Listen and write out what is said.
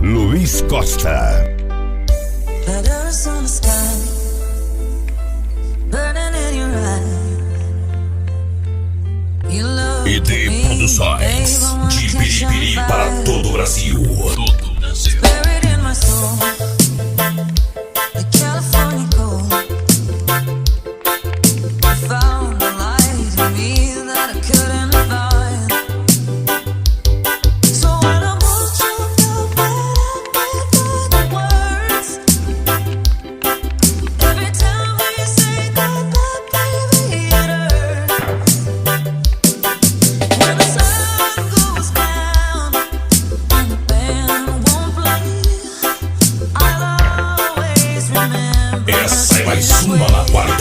Luiz Costa. ED Produções, de Piripiri para todo o Brasil. Essa é mais uma na guarda.